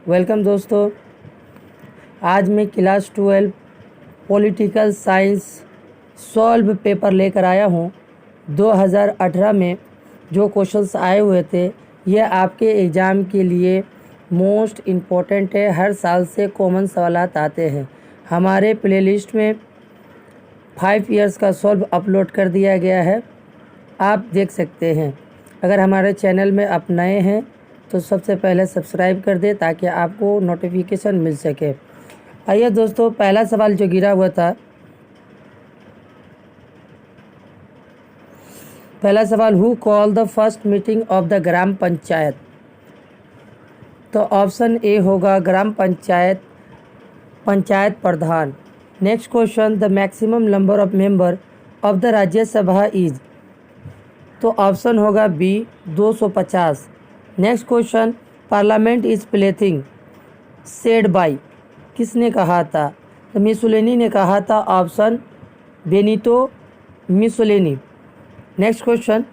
Welcome दोस्तों। आज मैं class 12 political science solve paper लेकर आया हूँ। 2018 में जो क्वेश्चंस आए हुए थे ये आपके एग्ज़ाम के लिए मोस्ट इम्पोर्टेंट है। हर साल से कॉमन सवालात आते हैं। हमारे प्लेलिस्ट में 5 इयर्स का सॉल्व अपलोड कर दिया गया है, आप देख सकते हैं। अगर हमारे चैनल में आप नए हैं तो सबसे पहले सब्सक्राइब कर दें ताकि आपको नोटिफिकेशन मिल सके। आइए दोस्तों, पहला सवाल जो गिरा हुआ था, पहला सवाल, who call the first meeting of the gram panchayat. तो ऑप्शन ए होगा gram panchayat pradhan. Next question, the maximum number of member of the Rajya Sabha is. तो ऑप्शन होगा B 250। Next question, parliament is plaything said by. किसने कहा था? तो मिसोलिनी ने कहा था। Option Benito Mussolini. Next question,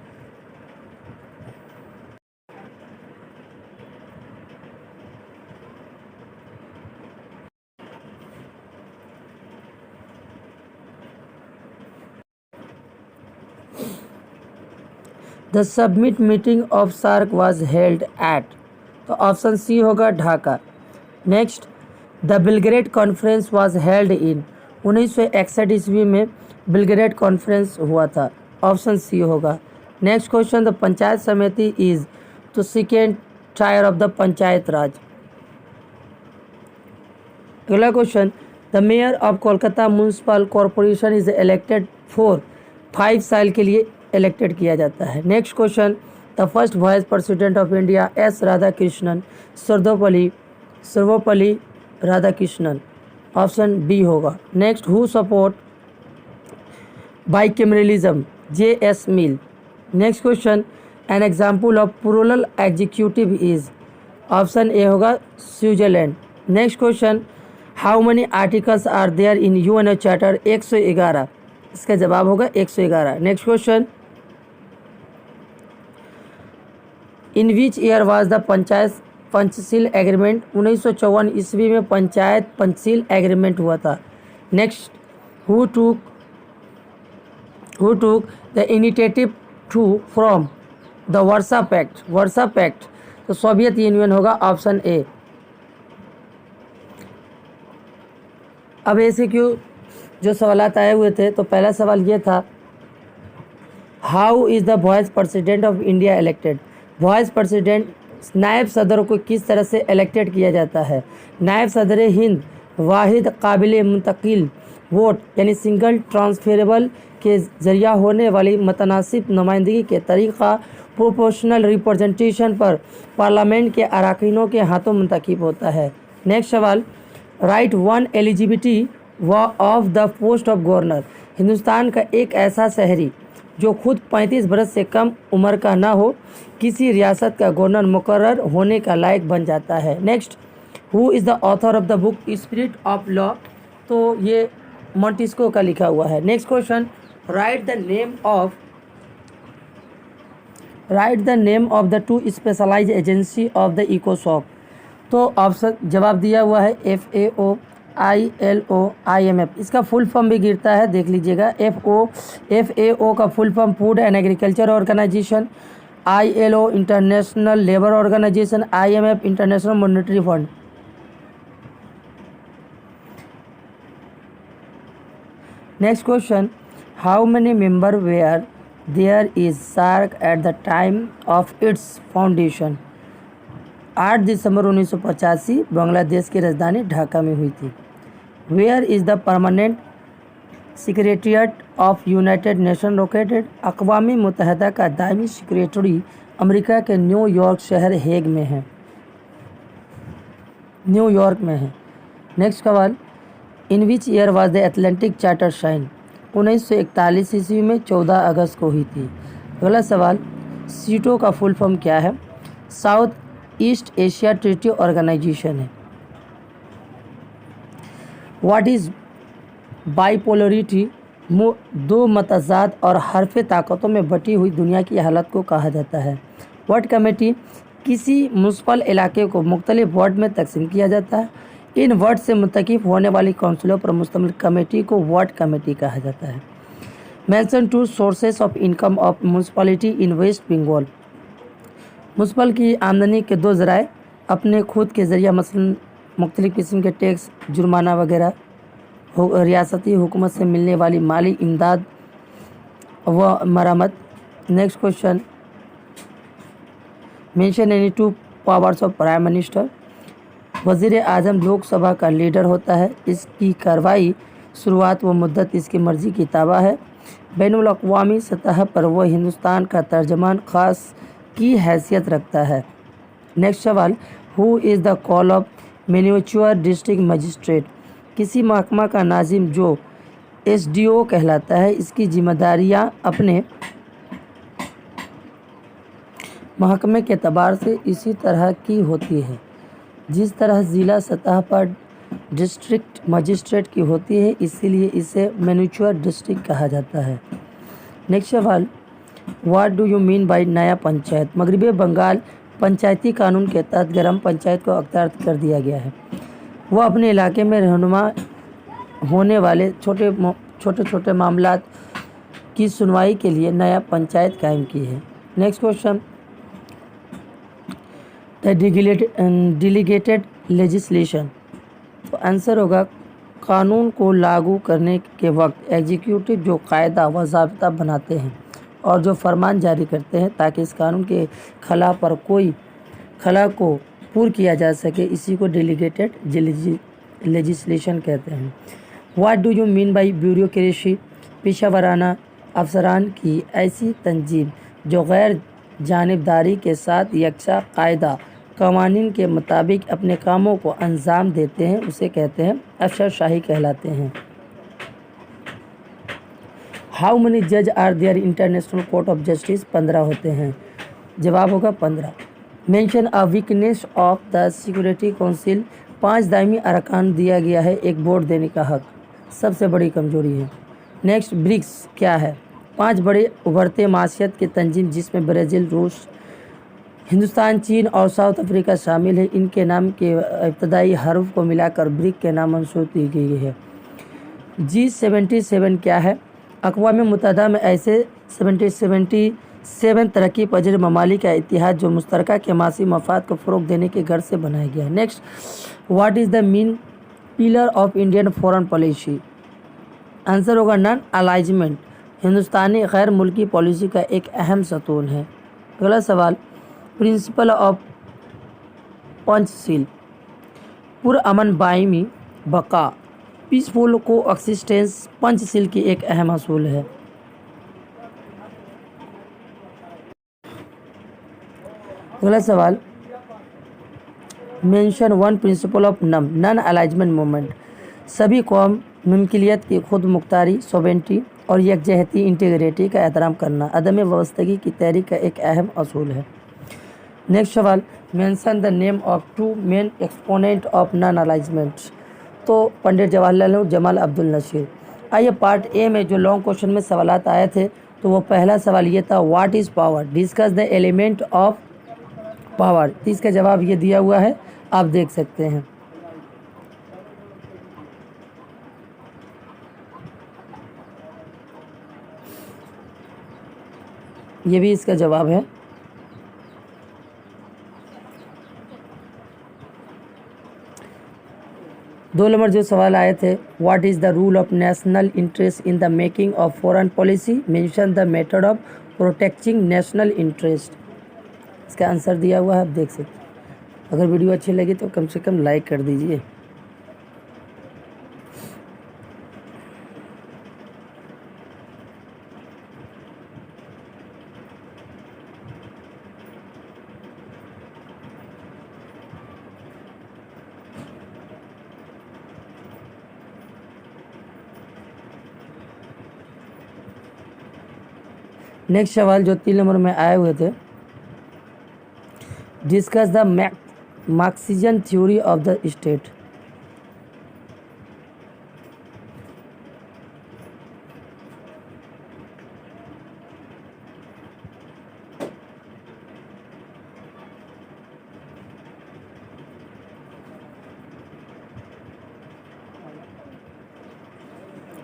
the summit meeting of SAARC was held at. तो ऑप्शन सी होगा Dhaka. Next, the Belgrade conference was held in. 1961 ईस्वी में बेलग्रेड कॉन्फ्रेंस हुआ था। ऑप्शन सी होगा। Next question, the panchayat samiti is. तो second tier of the panchayat raj. अगला question, the mayor of Kolkata municipal corporation is elected for 5 साल के लिए इलेक्टेड किया जाता है। Next question, the first vice president of India S Radhakrishnan Sarvepalli Radhakrishnan. Option B होगा। Next, who support bicameralism J S Mill. Next question, an example of plural executive is. Option A होगा Switzerland. Next question, how many articles are there in UNO charter. 111। इसका जवाब होगा 111। Next question, in which year was the Panchsheel agreement. 1954 ईस्वी में panchayat Panchsheel agreement हुआ था। Next, who took the initiative to from the Warsaw pact. तो Soviet Union होगा। Option A. अब ऐसे क्यों जो सवालात आए हुए थे, तो पहला सवाल ये था, how is the vice president of India elected. Vice president नायब सदर को किस तरह से इलेक्टेड किया जाता है? नायब सदर हिंद वाहिद काबिल मुंतकिल वोट यानी सिंगल ट्रांसफरेबल के जरिया होने वाली मतनासिब नुमाइंदगी के तरीक़ा प्रोपोर्शनल रिप्रेजेंटेशन पर पार्लियामेंट के अरकानों के हाथों मुंतखब होता है। नेक्स्ट सवाल, right one eligibility of the post of governor. Hindustan का एक ऐसा शहरी जो खुद 35 बरस से कम उम्र का ना हो किसी रियासत का गवर्नर मुकर्रर होने का लायक बन जाता है। Next, who is the author of the book spirit of law. तो ये मॉन्टेस्क्यू का लिखा हुआ है। Next question, write the name of the 2 specialised agency of the इकोसॉक। तो ऑप्शन जवाब दिया हुआ है FAO ILO IMF। इसका फुल फॉर्म भी गिरता है, देख लीजिएगा। FAO का full form food and agriculture organisation, ILO international labour organisation, IMF international monetary fund. Next question, how many member were there is SAARC at the time of its foundation. 8 दिसंबर 1985 बांग्लादेश की राजधानी ढाका में हुई थी। Where is the permanent secretariat of United Nation located. अक़वाम मुत्तहिदा का दायमी सेक्रेटरी अमेरिका के न्यूयॉर्क शहर हेग में है, न्यूयॉर्क में है। नेक्स्ट सवाल, in which year was the Atlantic charter sign. 1941 ईस्वी में 14 अगस्त को हुई थी। अगला सवाल, सीटो का फुल फॉर्म क्या है? South east Asia treaty organisation है। What is bipolarity. दो मतजाद और हरफ ताकतों में बटी हुई दुनिया की हालत को कहा जाता है। व्हाट कमेटी किसी म्यूनसिपल इलाके को मुख्तलिफ वार्ड में तकसीम किया जाता है। इन वार्ड से मुंतखब होने वाली काउंसिलों पर मुश्तमिल कमेटी को वार्ड कमेटी कहा जाता है। Mention two sources of income of municipality in West Bengal. Municipal की आमदनी के दो ज़राए अपने खुद के ज़रिया मसलन मुख्तलिफ़ किस्म के टैक्स, जुर्माना वगैरह, रियासती हुकूमत से मिलने वाली माली इमदाद व मरम्मत। Next question, mention any two powers of prime minister. वज़ीर आज़म लोकसभा का लीडर होता है। इसकी कार्रवाई, शुरुआत व मुद्दत इसकी मर्ज़ी की ताबा है। बैनुल अक़वामी सतह पर वह हिंदुस्तान का तर्जमान ख़ास की हैसियत रखता है। नेक्स्ट सवाल, who is the call of मैन्युचर डिस्ट्रिक्ट मजिस्ट्रेट। किसी महकमा का नाजिम जो SDO कहलाता है। इसकी जिम्मेदारियां अपने महकमे के एतबार से इसी तरह की होती है जिस तरह ज़िला सतह पर डिस्ट्रिक्ट मजिस्ट्रेट की होती है, इसीलिए इसे मैन्युचर डिस्ट्रिक्ट कहा जाता है। नेक्स्ट सवाल, what do you mean by नया पंचायत। मगरबी बंगाल पंचायती कानून के तहत ग्राम पंचायत को अख्तियार कर दिया गया है। वह अपने इलाके में रहनुमा होने वाले छोटे छोटे मामलात की सुनवाई के लिए नया पंचायत कायम की है। Next question, the delegated legislation. तो आंसर होगा कानून को लागू करने के वक्त एग्जीक्यूटिव जो कायदा व ज़ाब्ता बनाते हैं और जो फरमान जारी करते हैं ताकि इस कानून के खला पर कोई खला को पूरा किया जा सके, इसी को डेलीगेटेड लेजिस्लेशन कहते हैं। What do you mean by bureaucracy. पेशा अफसरान की ऐसी तंजीम जो गैर जानिबदारी के साथ यकसा कायदा कवानीन के मुताबिक अपने कामों को अंजाम देते हैं, उसे कहते हैं अफसरशाही कहलाते हैं। हाउ मनी जज are there International Court of Justice. 15 होते हैं। जवाब होगा 15। Mention a weakness of the Security Council. 5 दायमी अरकान दिया गया है, एक वोट देने का हक सबसे बड़ी कमजोरी है। नेक्स्ट, ब्रिक्स क्या है। 5 बड़े उभरते माशियत के तंजीम जिसमें ब्राज़ील, रूस, हिंदुस्तान, चीन और साउथ अफ्रीका शामिल है। इनके नाम के इब्तदाई हर्फ को मिलाकर ब्रिक के नाम मंसूब की गई है। G77 क्या है। अक़वाम मुत्तहिदा में ऐसे 77 तरक्की पजीर ममालिक का इत्तेहाद जो मुश्तरका के मासी मफाद को फ़रोग़ देने के गर्ज से बनाया गया है। Next, what is the main pillar of Indian foreign policy. Answer होगा नॉन अलाइजमेंट। हिंदुस्तानी गैर मुल्की पॉलिसी का एक अहम सतून है। अगला सवाल, प्रिंसिपल ऑफ पंचशील। पुरअमन बाइमी बका, पीसफुल को एक्सिस्टेंस पंचशील की एक अहम असूल है। अगला सवाल, mention one principle of non alignment movement. सभी कौम मुमकिलियत की खुद मुख्तारी, सोवेरेंटी और यकजहती इंटीग्रिटी का एहतराम करना अदम वाबस्तगी की तहरीक का एक अहम असूल है। नेक्स्ट सवाल, mention the name of 2 main exponent of non alignment. तो पंडित जवाहरलाल नेहरू, जमाल अब्दुल नसीर। आइए पार्ट ए में जो लॉन्ग क्वेश्चन में सवालात आए थे, तो वो पहला सवाल ये था, what is power, discuss the element of power. इसका जवाब ये दिया हुआ है, आप देख सकते हैं। ये भी इसका जवाब है। दो नंबर जो सवाल आए थे, what is the rule of national interest in the making of foreign policy, mention the method of protecting national interest. इसका आंसर दिया हुआ है, आप देख सकते हैं। अगर वीडियो अच्छी लगी तो कम से कम लाइक कर दीजिए। नेक्स्ट सवाल जो 3 नंबर में आए हुए थे, discuss the Marxian theory of the state.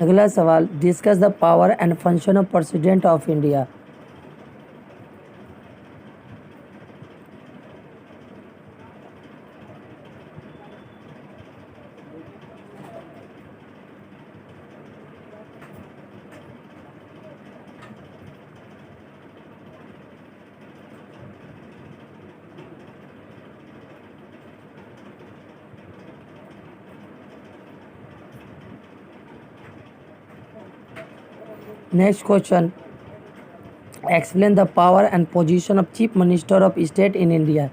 अगला सवाल, discuss the power and function of president of India. Next question. Explain the power and position of Chief Minister of State in India.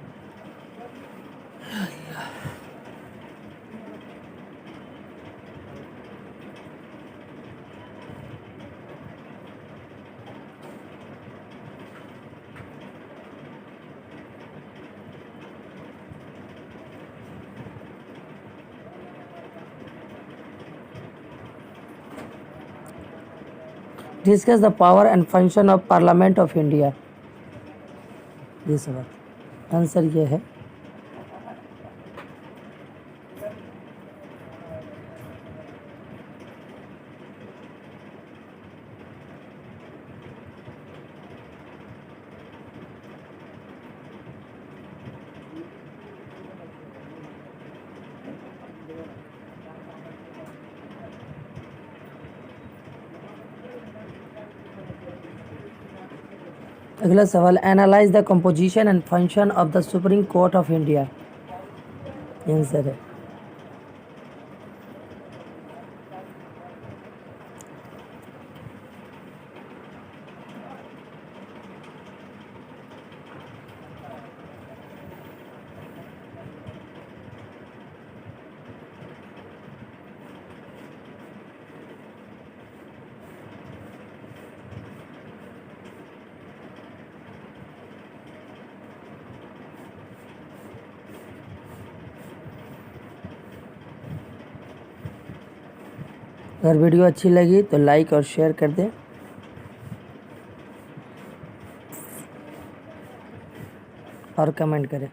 Discuss the power and function of Parliament of India. ये सवाल answer ये है। अगला सवाल, analyse the composition and function of the supreme court of India. Answer है अगर video अच्छी लगी तो लाइक और शेयर कर दें और कमेंट करें।